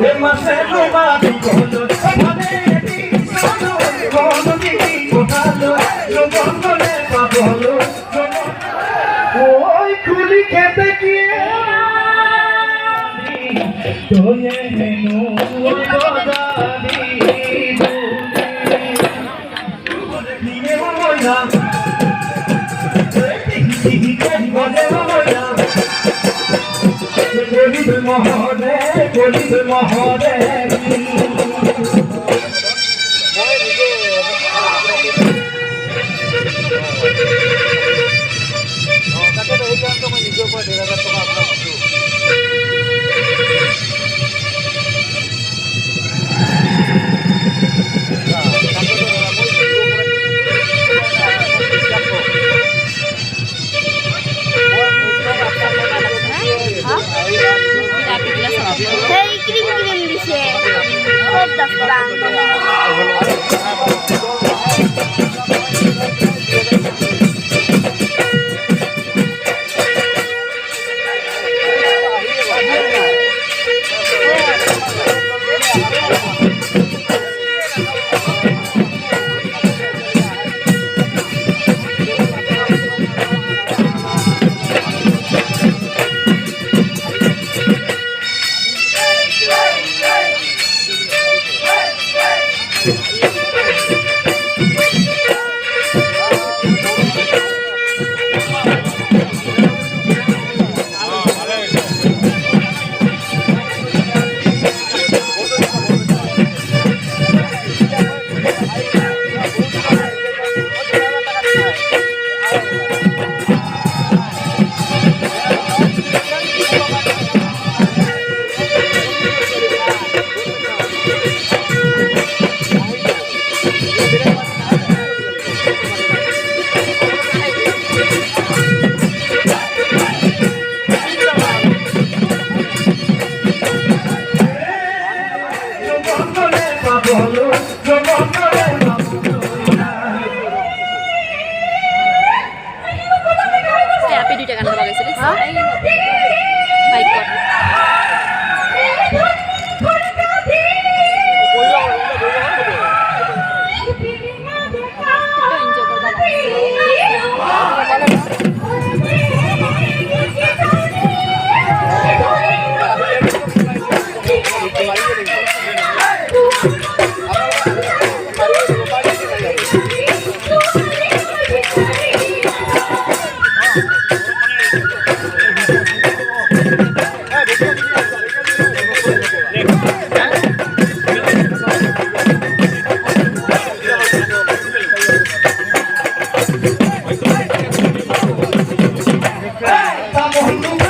এ মাসে তোমারি হলো মানে দিশালো কোন দিকে কোথালো জগলে পাবলো ওই কুলি খেতে গিয়ে তোয়ে হেনো বদানি নিয়ে মোয়া গরিব মহরে Hey, kirim dice. Kod daftaran. Tapi duit kan sebagai selesai. Baik kok. Vamos